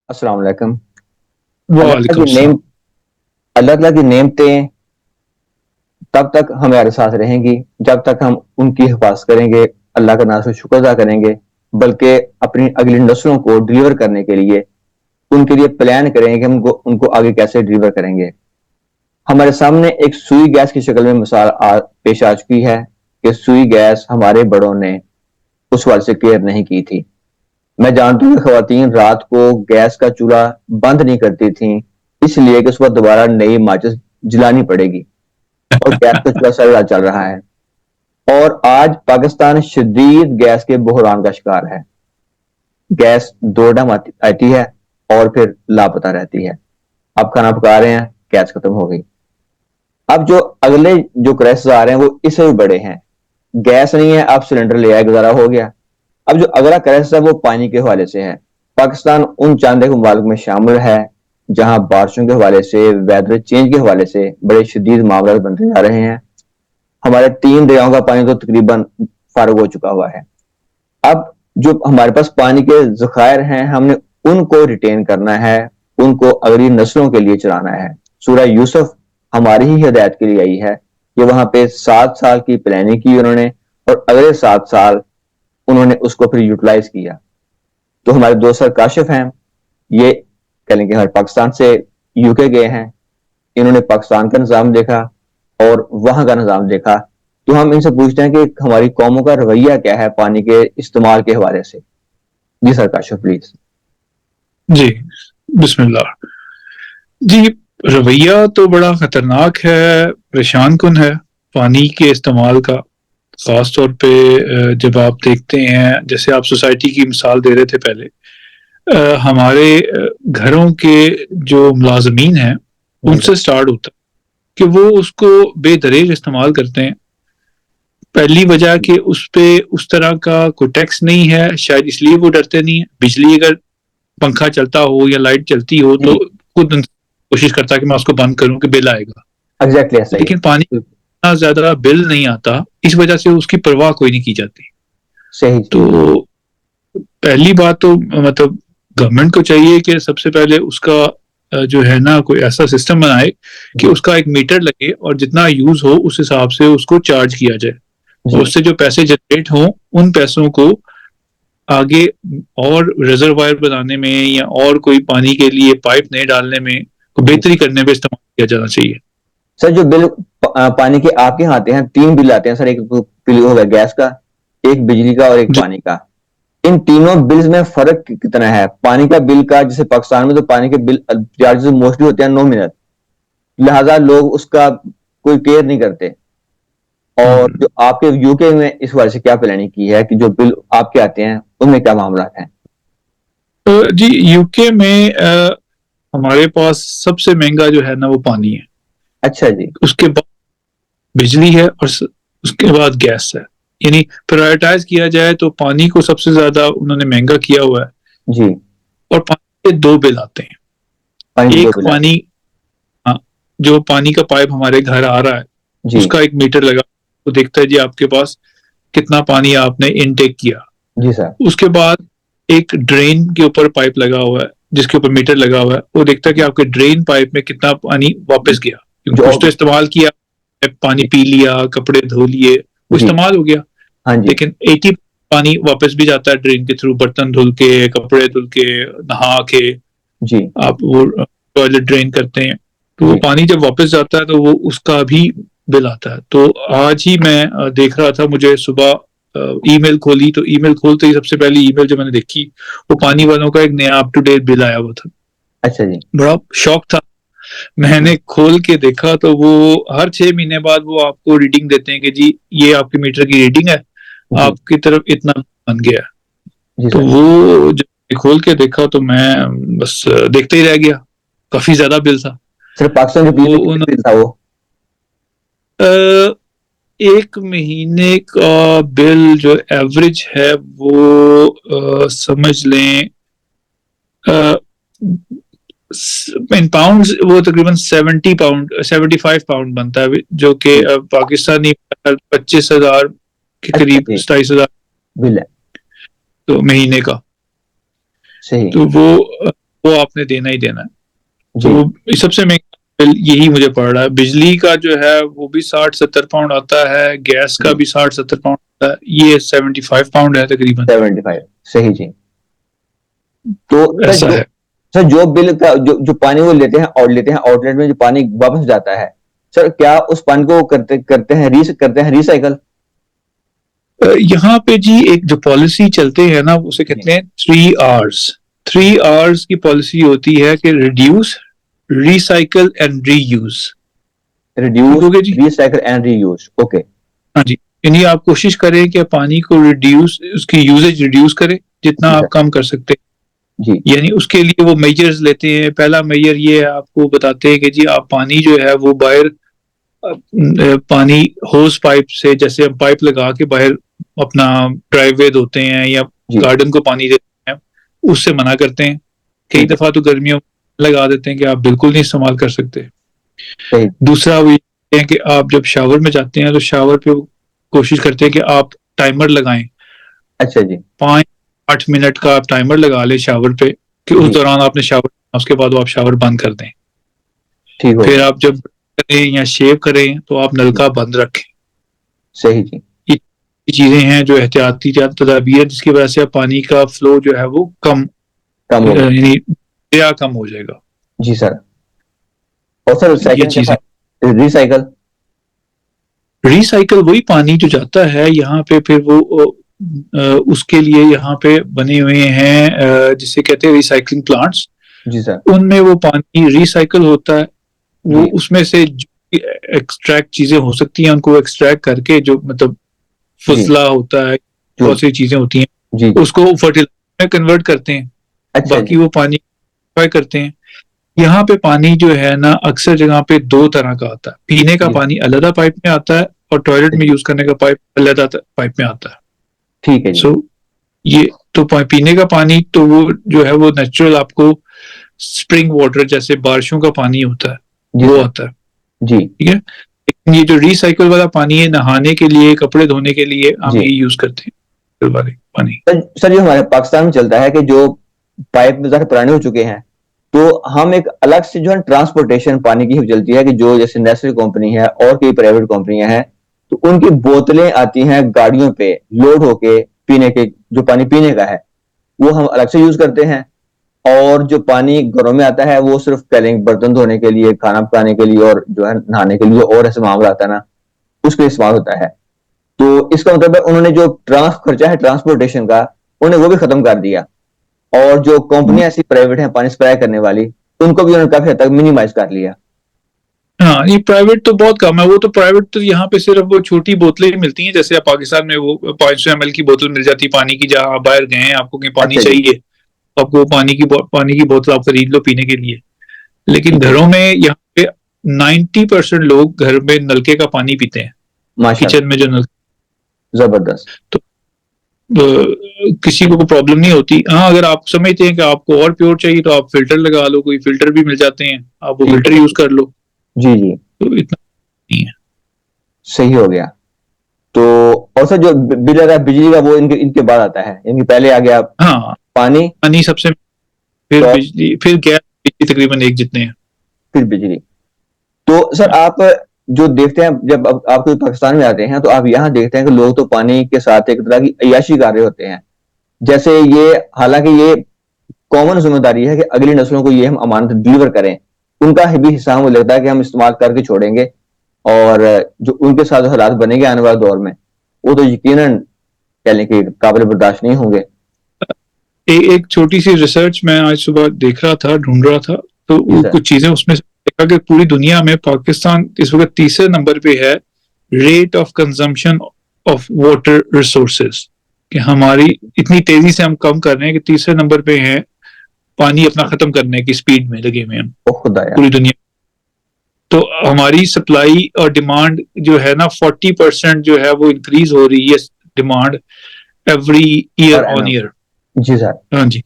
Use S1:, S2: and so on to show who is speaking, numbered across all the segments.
S1: अस्सलाम वालेकुम। अल्लाह ताला
S2: वालेकुम
S1: की
S2: सलाम।
S1: नेम अल्लाह ताला की नेमतें तब तक हमारे साथ रहेंगी जब तक हम उनकी हिफाजत करेंगे, अल्लाह का नाम से शुक्र अदा करेंगे, बल्कि अपनी अगली नस्लों को डिलीवर करने के लिए उनके लिए प्लान करेंगे कि हम उनको उनको आगे कैसे डिलीवर करेंगे। हमारे सामने एक सुई गैस की शक्ल में मिसाल पेश आ चुकी है कि सुई गैस हमारे बड़ों ने उस वाले से केयर नहीं की थी। मैं जानता हूँ कि खवातीन रात को गैस का चूल्हा बंद नहीं करती थी, इसलिए कि उसको दोबारा नई माचिस जलानी पड़ेगी और गैस का चूल्हा सारी रात चल रहा है। और आज पाकिस्तान शदीद गैस के बहरान का शिकार है। गैस दो डम आती है और फिर लापता रहती है। आप खाना पका रहे हैं, गैस खत्म हो गई। अब जो अगले जो क्राइसिस आ रहे हैं वो इससे भी बड़े हैं। गैस नहीं है, आप सिलेंडर ले आए, गुजारा हो गया। अब जो अगला क्राइसिस है वो पानी के हवाले से है। पाकिस्तान उन चंद एक मुमालिक में शामिल है जहां बारिशों के हवाले से, वेदर चेंज के हवाले से बड़े शदीद मामले बनते जा रहे हैं। हमारे 3 दरियाओं का पानी तो तकरीबन फारग हो चुका हुआ है। अब जो हमारे पास पानी के जखायर हैं, हमने उनको रिटेन करना है, उनको अगली नस्लों के लिए चलाना है। सूरह यूसुफ हमारी ही हिदायत के लिए आई है कि वहां पे 7 साल की प्लानिंग की उन्होंने और अगले 7 साल उन्होंने उसको फिर यूटिलाइज किया। तो हमारे दोस्त सर काशिफ हैं, ये कह लेंगे हमारे पाकिस्तान से यूके गए हैं। इन्होंने पाकिस्तान का निज़ाम देखा और वहां का निज़ाम देखा। तो हम इनसे पूछते हैं कि हमारी कौमों का रवैया क्या है पानी के इस्तेमाल के हवाले से। जी सर काशिफ प्लीज।
S2: जी, बिस्मिल्लाह। जी, रवैया तो बड़ा खतरनाक है, परेशान कुन है पानी के इस्तेमाल का। खास तौर पे जब आप देखते हैं, जैसे आप सोसाइटी की मिसाल दे रहे थे पहले, हमारे घरों के जो मुलाजमीन हैं
S1: जी सर।
S2: उनसे स्टार्ट होता है कि वो उसको बेदरेज इस्तेमाल करते हैं। पहली वजह कि उस पे उस तरह का कोई टैक्स नहीं है, शायद इसलिए वो डरते नहीं है। बिजली अगर पंखा चलता हो या लाइट चलती हो तो
S1: जी
S2: खुद कोशिश करता है कि मैं उसको बंद करूं कि बिल आएगा।
S1: एग्जैक्टली ऐसा ही है।
S2: लेकिन पानी इतना ज्यादा बिल नहीं आता, इस वजह से उसकी परवाह कोई नहीं की जाती।
S1: सही
S2: तो
S1: जी।
S2: पहली बात तो मतलब गवर्नमेंट को चाहिए कि सबसे पहले उसका जो है ना कोई ऐसा सिस्टम बनाए कि
S1: जी
S2: उसका एक मीटर लगे और जितना यूज हो उस हिसाब से उसको चार्ज किया जाए। और
S1: जी
S2: उससे जो पैसे जनरेट हों उन पैसों को आगे और रिजर्वायर बनाने में या और कोई पानी के लिए पाइप नए डालने में को
S1: जी।
S2: बेहतरी करने में इस्तेमाल किया जाना चाहिए।
S1: सर जो बिल पानी के आपके यहाँ आते हैं, 3 बिल आते हैं सर। एक तो बिल हो गया गैस का, एक बिजली का और एक
S2: जी,
S1: पानी का। इन तीनों बिल्स में फर्क कितना है? पानी का बिल का, जैसे पाकिस्तान में तो पानी के बिल चार्जेस मोस्टली होते हैं नॉमिनल, लिहाजा लोग उसका कोई केयर नहीं करते। और जो आपके यूके में इस वजह से क्या प्लानिंग की है कि जो बिल आपके आते हैं उनमें क्या मामला है?
S2: जी, यूके में हमारे पास सबसे महंगा जो है ना वो पानी है।
S1: अच्छा जी।
S2: उसके बाद बिजली है और उसके बाद गैस है। यानी प्रायोरिटाइज किया जाए तो पानी को सबसे ज्यादा उन्होंने महंगा किया हुआ है।
S1: जी।
S2: और पानी के दो बिल आते हैं।
S1: पानी के दो
S2: एक
S1: बिल आते
S2: पानी, हाँ, जो पानी का पाइप हमारे घर आ रहा है
S1: हैं। जी।
S2: उसका एक मीटर लगा, वो देखता है जी आपके पास कितना पानी आपने इनटेक किया।
S1: जी सर।
S2: उसके बाद एक ड्रेन के ऊपर पाइप लगा हुआ है जिसके ऊपर मीटर लगा हुआ है, वो देखता है कि
S1: जी।
S2: आपके ड्रेन पाइप में कितना पानी वापस गया, क्योंकि
S1: जो
S2: कुछ तो इस्तेमाल किया, पानी
S1: जी।
S2: पी लिया, कपड़े धो लिए, वो
S1: जी।
S2: इस्तेमाल हो गया।
S1: हाँ जी।
S2: लेकिन 80 पानी वापस भी जाता है ड्रेन के थ्रू, बर्तन धुल के, कपड़े धुल के, नहा के
S1: जी।
S2: आप वो टॉयलेट ड्रेन करते हैं। तो वो
S1: जी।
S2: पानी जब वापस जाता है तो वो उसका भी बिल आता है। तो आज ही मैं देख रहा था, मुझे सुबह ईमेल खोली तो ईमेल खोलते ही सबसे पहली ईमेल जो मैंने देखी वो पानी वालों का एक नया अप टू डेट बिल आया हुआ था।
S1: अच्छा जी।
S2: बड़ा शौक था।
S1: जी।
S2: मैंने खोल के देखा तो वो हर 6 महीने बाद वो आपको रीडिंग देते हैं कि जी ये आपके मीटर की रीडिंग है,
S1: जी।
S2: आपकी तरफ इतना बन गया है।
S1: जी
S2: तो
S1: सर।
S2: वो जब खोल के देखा तो मैं बस देखते ही रह गया। काफी ज्यादा बिल था।
S1: सर पाकिस्तान रुपीज
S2: वो
S1: में
S2: उन
S1: कितने बिल था वो?
S2: एक महीने का बिल जो एवरेज है वो समझ लें इन पाउंड वो तकरीबन 70 पाउंड 75 पाउंड बनता है, जो कि
S1: जी।
S2: पाकिस्तानी 25,000 के
S1: अच्छा
S2: करीब,
S1: जी।
S2: 27,000
S1: बिल है।
S2: तो महीने का।
S1: सही।
S2: तो वो वो आपने देना ही देना है।
S1: जी
S2: तो सबसे महंगा बिल यही मुझे पड़ रहा है। बिजली का जो है वो भी 60-70 पाउंड आता है, गैस का
S1: जी,
S2: भी 60-70 पाउंड आता है, ये 75 पाउंड है तकरीबन।
S1: 75, सही जी। तो सर
S2: ऐसा
S1: जो
S2: है।
S1: जो बिल का जो पानी वो लेते हैं और लेते हैं आउटलेट में जो पानी वापस जाता है, सर क्या उस पानी को करते करते हैं रिसाइकल?
S2: यहाँ पे जी एक जो पॉलिसी चलते हैं ना उसे
S1: जी,
S2: कहते हैं 3 आवर्स। 3 आवर्स की पॉलिसी होती है कि रिड्यूस, रिसाइकल एंड रीयूज। ठीक
S1: रिड्यूस,
S2: हो गया जी।
S1: Recycle and reuse, okay.
S2: हाँ जी। यानी आप कोशिश करें कि पानी को रिड्यूस, उसकी यूजेज रिड्यूस करें जितना
S1: जी
S2: आप
S1: सर।
S2: कम कर सकते
S1: जी
S2: हैं। यानी उसके लिए वो मेजर्स लेते हैं। पहला मेजर ये है, आपको बताते हैं कि जी आप पानी जो है वो बाहर पानी होस पाइप से, जैसे हम पाइप लगा के बाहर अपना ड्राइववे धोते हैं या
S1: जी,
S2: गार्डन को पानी देते हैं, उससे मना करते हैं। कई
S1: ठीक है,
S2: दफा तो गर्मियों में लगा देते हैं कि आप बिल्कुल नहीं इस्तेमाल कर सकते।
S1: सही।
S2: दूसरा वो ये है कि आप जब शावर में जाते हैं तो शावर पे कोशिश करते हैं कि आप टाइमर लगाएं।
S1: अच्छा जी।
S2: 5-8 मिनट का आप टाइमर लगा लें शावर पे, कि उस
S1: जी,
S2: दौरान आपने शावर, उसके बाद वो आप शावर बंद कर दें।
S1: ठीक हो
S2: फिर
S1: गया।
S2: आप जब करें या शेव करें तो आप
S1: जी,
S2: नलका बंद रखें।
S1: सही जी।
S2: ये चीजें हैं जो एहतियाती तदाबीर है, जिसकी वजह से पानी का फ्लो जो है वो कम,
S1: कम हो गया।
S2: यानी या कम हो जाएगा।
S1: जी सर। और सर
S2: ये
S1: सेकंड
S2: चीजें।
S1: क्या, रिसाइकल?
S2: रिसाइकल वही पानी जो जाता है यहाँ पे, फिर वो उसके लिए यहाँ पे बने हुए हैं जिसे कहते हैं रिसाइकलिंग प्लांट्स।
S1: जी सर।
S2: उनमें वो पानी रिसाइकल होता है। वो
S1: जी,
S2: उसमें से एक्सट्रैक्ट चीजें हो सकती हैं, उनको एक्सट्रैक्ट करके जो मतलब
S1: जी,
S2: फजला होता है,
S1: जो,
S2: बहुत सी चीजें होती
S1: जी
S2: हैं,
S1: जी,
S2: उसको फर्टिलाइजर में कन्वर्ट करते हैं।
S1: अच्छा
S2: बाकी
S1: जी।
S2: वो पानी करते हैं। यहाँ पे पानी जो है ना अक्सर जगह पे दो तरह का आता है। पीने का
S1: जी
S2: पानी अलग पाइप में आता है और टॉयलेट में
S1: सही,
S2: यूज करने का पाइप अलग पाइप में आता है।
S1: ठीक है जी।
S2: सो ये तो पीने का पानी तो वो जो है वो नेचुरल आपको स्प्रिंग वाटर जैसे बारिशों का पानी होता है
S1: जी
S2: वो
S1: सर।
S2: आता है।
S1: जी
S2: ठीक है। लेकिन ये जो रिसाइकल वाला पानी है, नहाने के लिए, कपड़े धोने के लिए हम
S1: जी।
S2: ये यूज करते हैं, रिसाइकल वाले पानी।
S1: सर जो हमारे पाकिस्तान में चलता है कि जो पाइप ज़्यादा पुराने हो चुके हैं, तो हम एक अलग से जो है ट्रांसपोर्टेशन पानी की चलती है कि जो जैसे नेस्ले कंपनी है और कई प्राइवेट कंपनियां हैं, तो उनकी बोतलें आती हैं गाड़ियों पे लोड होके, पीने के, जो पानी पीने का है वो हम अलग से यूज करते हैं। और जो पानी घरों में आता है वो सिर्फ कह लेंगे बर्तन धोने के लिए, खाना पकाने के लिए और जो है नहाने के लिए, और ऐसे मामला आता है ना, उसके इस्तेमाल होता है। तो इसका मतलब है उन्होंने जो खर्चा है ट्रांसपोर्टेशन का, उन्हें वो भी खत्म कर दिया। और जो कंपनियां ऐसी प्राइवेट हैं पानी सप्लाई करने वाली, उनको भी उन्होंने काफी हद तक मिनिमाइज कर लिया।
S2: हाँ, ये प्राइवेट तो बहुत कम है। वो तो प्राइवेट तो यहाँ पे सिर्फ वो छोटी बोतलें ही मिलती हैं। जैसे आप पाकिस्तान में वो 500 ml की बोतल मिल जाती है पानी की, जहाँ आप बाहर गए हैं, आपको कहीं पानी
S1: अच्छा जी।
S2: चाहिए तो आपको पानी की बोतल आप खरीद लो पीने के लिए। लेकिन
S1: ठीक हो
S2: घरों
S1: गया।
S2: में यहाँ पे 90% लोग घर में नलके का पानी पीते हैं,
S1: माशाल्लाह।
S2: किचन में जो नल।
S1: जबरदस्त।
S2: तो किसी को प्रॉब्लम नहीं होती। हाँ, अगर आप समझते हैं कि आपको और प्योर चाहिए तो आप फिल्टर लगा लो, कोई फिल्टर भी मिल जाते हैं, आप वो
S1: ठीक हो
S2: फिल्टर यूज
S1: गया।
S2: कर लो।
S1: जी जी,
S2: तो इतना नहीं है।
S1: सही हो गया। तो और सर जो बिल आता है बिजली का, वो इनके इनके बाद आता है, इनके पहले आ गया
S2: हाँ,
S1: पानी,
S2: पानी सबसे, फिर
S1: टॉप,
S2: बिजली, फिर गैस, बिजली तकरीबन एक जितने हैं।
S1: फिर बिजली। तो सर
S2: हाँ,
S1: आप जो देखते हैं जब आप कोई पाकिस्तान में आते हैं, तो आप यहाँ देखते हैं कि लोग तो पानी के साथ एक तरह की अय्याशी कर रहे होते हैं। जैसे ये, हालांकि ये कॉमन जिम्मेदारी है कि अगली नस्लों को ये हम अमानत डिलीवर करें, उनका भी हिस्सा हमें लगता है कि हम इस्तेमाल करके छोड़ेंगे। और जो उनके साथ जो हालात बनेंगे आने वाले दौर में, वो तो यकीनन कह लें कि काबिल बर्दाश्त नहीं होंगे।
S2: एक छोटी सी रिसर्च मैं आज सुबह देख रहा था, ढूंढ रहा था, तो
S1: जी
S2: वो
S1: सर।
S2: कुछ चीजें उसमें से देखा कि पूरी दुनिया में पाकिस्तान इस वक्त तीसरे नंबर पे है, rate of consumption of water resources. कि हमारी इतनी तेजी से हम कम कर रहे हैं कि तीसरे नंबर पे है, पानी अपना खत्म करने की स्पीड में लगे हुए हैं हम,
S1: ओ खुदाया।
S2: पूरी दुनिया। तो हमारी सप्लाई और डिमांड जो है ना 40% जो है वो इंक्रीज हो रही है, डिमांड, एवरी ईयर
S1: पर
S2: ऑन
S1: एनम।
S2: ईयर।
S1: जी सर।
S2: हाँ जी।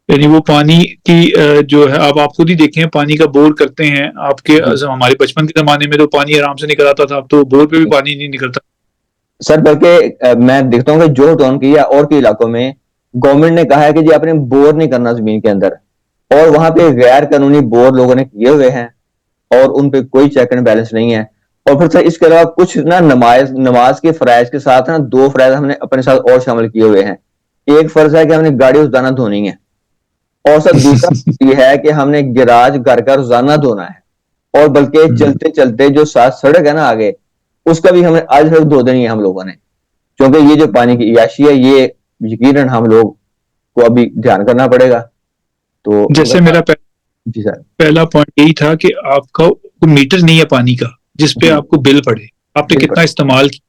S2: यानी वो पानी की जो है, अब आप खुद ही देखें, पानी का बोर करते हैं आपके,
S1: जी
S2: हमारे बचपन के जमाने में तो पानी आराम से निकल आता था, अब तो बोर पे भी पानी नहीं निकलता।
S1: सर, बल्कि मैं देखता हूँ कि जो टाउन की या और के इलाकों में गवर्नमेंट ने कहा है कि जी आपने बोर नहीं करना जमीन के अंदर, और वहां पे गैर कानूनी बोर लोगों ने किए हुए हैं और उन पे कोई चेक एंड बैलेंस नहीं है। और फिर सर इसके अलावा कुछ ना नमाज नमाज के फराइज के साथ ना दो फराइज हमने अपने साथ और शामिल किए हुए हैं। एक फर्ज है कि हमने गाड़ी रोजाना धोनी है, और सर दूसरा ये है कि हमने गिराज घर का रोजाना धोना है। और बल्कि चलते चलते जो साथ सड़क है ना आगे, उसका भी हमने आज सड़क धो देनी है हम लोगों ने, क्योंकि ये जो पानी की याशी है ये यकीनन हम लोग को अभी ध्यान करना पड़ेगा। तो
S2: जैसे मेरा
S1: जी सर।
S2: पहला पॉइंट यही था कि आपका मीटर नहीं है पानी का जिसपे
S1: जी
S2: आपको बिल पड़े, आपने
S1: बिल्कुल।
S2: कितना इस्तेमाल किया,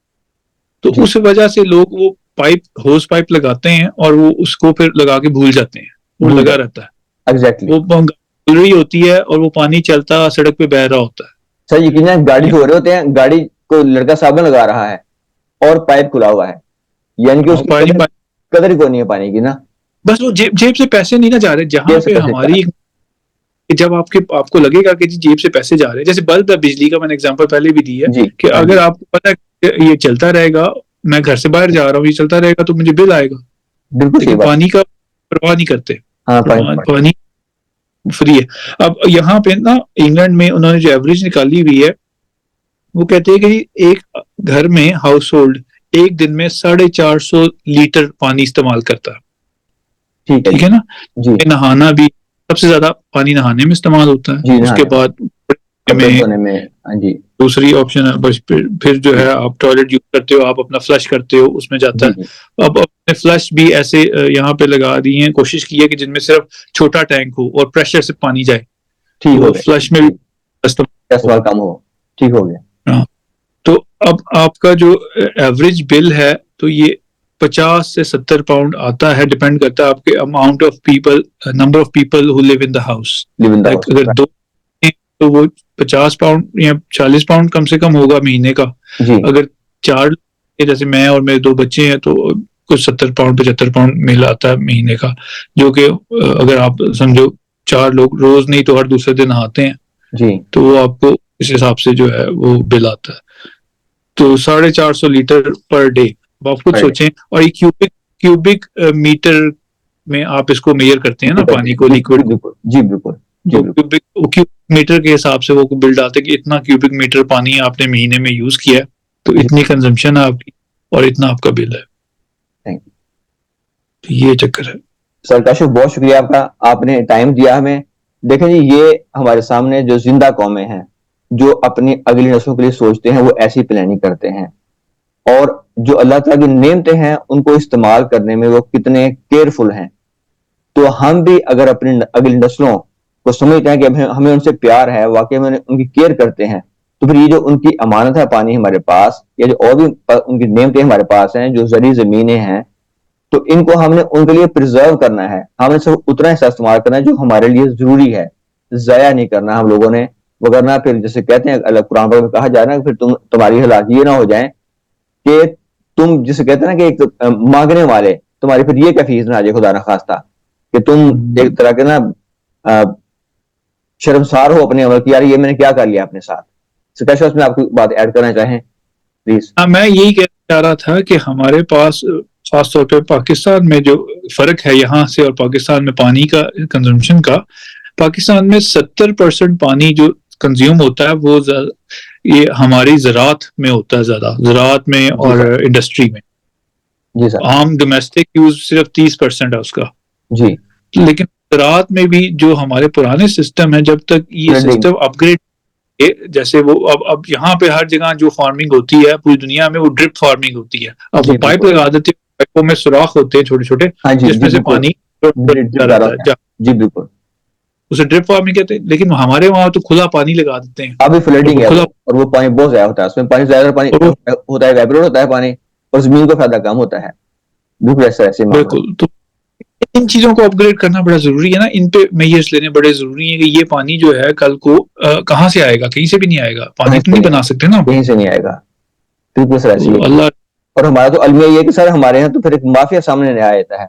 S2: तो
S1: जी
S2: उस वजह से लोग वो पाइप होस पाइप लगाते हैं और वो उसको फिर लगा के भूल जाते हैं, वो
S1: भूल
S2: लगा
S1: जाते
S2: रहता है,
S1: एग्जैक्टली।
S2: वो चल रही होती है और वो पानी चलता सड़क पे बह रहा होता
S1: सर यकीन है गाड़ी
S2: है।
S1: धो रहे होते हैं, गाड़ी को लड़का साबुन लगा रहा है और पाइप खुला हुआ है, यानी कि उसकी
S2: पानी
S1: कदर ही कोई नहीं है पानी की ना।
S2: बस वो जेब जेब से पैसे नहीं ना जा रहे, जहां
S1: जेब से
S2: पे
S1: पैसे
S2: हमारी जब आपको लगेगा कि जी जेब से पैसे जा रहे हैं, जैसे बल्ब है, बिजली का मैंने एग्जांपल पहले भी दी है
S1: जी
S2: कि
S1: हाँ
S2: अगर
S1: जी
S2: आपको पता है कि ये चलता रहेगा, मैं घर से बाहर जा रहा हूँ, ये चलता रहेगा तो मुझे बिल आएगा,
S1: बिल्कुल सही
S2: लेकिन
S1: बात।
S2: पानी का परवाह नहीं करते,
S1: हाँ पानी
S2: पानी फ्री है। अब यहाँ पे ना इंग्लैंड में उन्होंने जो एवरेज निकाली हुई है, वो कहते हैं कि एक घर में हाउस होल्ड एक दिन में 450 लीटर पानी इस्तेमाल करता है।
S1: ठीक है
S2: ठीक
S1: जी।
S2: है ना,
S1: जी
S2: नहाना भी सबसे ज्यादा पानी नहाने में इस्तेमाल होता है,
S1: जी
S2: उसके
S1: नहाने में,
S2: बाद
S1: कपड़े
S2: में
S1: धोने में। हाँ जी
S2: दूसरी ऑप्शन है, बस फिर जो
S1: जी
S2: है आप टॉयलेट यूज करते हो, आप अपना फ्लश करते हो, उसमें जाता
S1: जी
S2: है।
S1: जी
S2: अब अपने फ्लश भी ऐसे यहाँ पे लगा दी है, कोशिश की है कि जिनमें सिर्फ छोटा टैंक हो और प्रेशर से पानी जाए,
S1: ठीक हो
S2: तो
S1: गया।
S2: फ्लश में भी इस्तेमाल
S1: इस्तेमाल
S2: हो।
S1: कम हो, ठीक हो गया।
S2: हाँ, तो अब आपका जो एवरेज बिल है तो ये 50 से 70 पाउंड आता है, डिपेंड करता है आपके amount of people, number of people who live in the house.
S1: Live in the
S2: like
S1: house.
S2: अगर दो हैं, तो वो 50 पाउंड या 40 पाउंड कम से कम होगा महीने का।
S1: जी
S2: अगर चार, जैसे मैं और मेरे दो बच्चे हैं, तो कुछ 70 पाउंड 75 पाउंड मिल आता है महीने का, जो कि अगर आप समझो 4 लोग रोज नहीं तो हर दूसरे दिन नहाते हैं,
S1: जी
S2: तो वो आपको इस हिसाब से जो है वो बिल आता है। तो 450 लीटर पर डे, आप खुद
S1: पर डे।
S2: सोचें। और ये क्यूबिक क्यूबिक मीटर में आप इसको मेजर करते हैं ना, पानी को,
S1: जी
S2: लिक्विड को,
S1: बिल्कुल जी बिल्कुल जी
S2: तो
S1: बिल्कुल।
S2: क्यूबिक मीटर के हिसाब से वो बिल डालते हैं कि इतना क्यूबिक मीटर पानी आपने महीने में यूज किया है, तो
S1: जी
S2: इतनी कंजम्पशन है आपकी और इतना आपका बिल है।
S1: थैंक यू
S2: तो ये चक्कर है।
S1: सर काशिफ, बहुत शुक्रिया आपका, आपने टाइम दिया हमें। देखें जी, ये हमारे सामने जो जिंदा कौमें हैं जो अपनी अगली नस्लों के लिए सोचते हैं, वो ऐसी प्लानिंग करते हैं। और जो अल्लाह ताला की नेमतें हैं उनको इस्तेमाल करने में वो कितने केयरफुल हैं। तो हम भी अगर अपनी अगली नस्लों को समझते हैं कि हमें उनसे प्यार है, वाकई में उनकी केयर करते हैं, तो फिर ये जो उनकी अमानत है पानी हमारे पास, या जो और भी उनकी नेमतें हमारे पास हैं, जो जरी जमीनें हैं, तो इनको हमने उनके लिए प्रिजर्व करना है। हमने सिर्फ उतना हिस्सा इस्तेमाल करना है जो हमारे लिए जरूरी है, जया नहीं करना हम लोगों ने। वगरना फिर जैसे कहते हैं अल्लाह कुरान में कहा जा रहा है, फिर तुम्हारी हालात ये ना हो जाए कि तुम जिसे कहते हैं ना कि एक मांगने वाले, तुम्हारी फिर ये कैफियत ना आ जाए खुदा ना खास्ता, कि तुम एक तरह के ना शर्मसार हो अपने अमल की, यार ये मैंने क्या कर लिया अपने साथ। स्पेशल उसमें आपको बात ऐड करना चाहें प्लीज।
S2: हाँ, मैं यही कहना चाह रहा था कि हमारे पास खासतौर पे पाकिस्तान में जो फर्क है यहाँ से और पाकिस्तान में पानी का कंजम्पशन का, पाकिस्तान में 70% पानी जो कंज्यूम होता है वो ये हमारी ज़रात में होता है, ज्यादा ज़रात में
S1: जी
S2: और
S1: सर।
S2: इंडस्ट्री में।
S1: जी सर।
S2: आम डोमेस्टिक यूज सिर्फ 30% है उसका।
S1: जी
S2: लेकिन ज़रात में भी जो हमारे पुराने सिस्टम है, जब तक ये
S1: फ्लडिंग।
S2: सिस्टम अपग्रेड, जैसे वो अब यहाँ पे हर जगह जो फार्मिंग होती है पूरी दुनिया में वो ड्रिप फार्मिंग होती है। अब वो
S1: जी
S2: पाइप
S1: बिल्कुल।
S2: लगा देते हैं, पाइपों में सुराख होते हैं छोटे छोटे,
S1: हाँ जी जी
S2: जिसमें से
S1: बिल्कुल।
S2: पानी
S1: ड्रिप
S2: जा
S1: जा रहा
S2: रहता है,
S1: होता है। जी बिल्कुल।
S2: उसे ड्रिप फार्मिंग कहते हैं। लेकिन हमारे वहां तो खुला पानी लगा देते हैं,
S1: अभी
S2: और
S1: फ्लडिंग
S2: वो
S1: है
S2: खुला,
S1: वो, और वो पानी बहुत ज्यादा होता है, उसमें पानी ज्यादा पानी
S2: और वो
S1: होता है, वेबरेट होता है पानी, और जमीन को फायदा कम होता है। बिल्कुल ऐसा ऐसे मामला।
S2: बिल्कुल। तो इन चीजों को अपग्रेड करना बड़ा जरूरी है ना, इन पे मेजर्स लेने बड़े जरूरी है कि ये पानी जो है कल को कहाँ से आएगा, कहीं से भी नहीं आएगा,
S1: कहीं
S2: पानी तो
S1: से
S2: नहीं
S1: नहीं
S2: बना
S1: आएगा,
S2: सकते ना।
S1: कहीं से नहीं आएगा। बिल्कुल सर ऐसी
S2: तो
S1: है।
S2: अल्लाह,
S1: और हमारा तो अलमिया ये है कि सर हमारे यहाँ तो फिर एक माफिया सामने नहीं आ जाता है।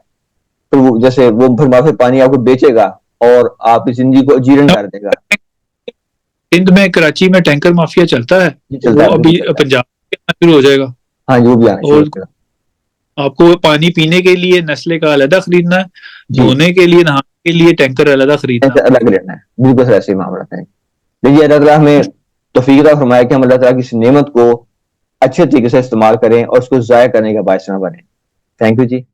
S1: तो वो जैसे वो फिर माफिया पानी आपको बेचेगा और आपकी जिंदगी को जीर्ण कर देगा।
S2: सिंध में कराची में टैंकर माफिया चलता है,
S1: जी
S2: तो
S1: चलता
S2: वो
S1: है, बिल्कुल
S2: अभी
S1: चलता है।
S2: पंजाब में आना शुरू हो जाएगा।
S1: हाँ जी वो भी आना शुरू हो
S2: और
S1: जाएगा।
S2: आपको पानी पीने के लिए नस्ले का अलहदा खरीदना है,
S1: जी
S2: धोने के लिए, नहाने के लिए टैंकर अलग खरीदना।
S1: अलग लेना है, बिल्कुल सर ऐसे ही मामला है। देखिए अल्लाह ताला हमें तौफीक अता फरमाए कि हम अल्लाह ताला की इस नेमत को अच्छे तरीके से इस्तेमाल करें और उसको ज़ाया करने का बायस ना बने। Thank you ji.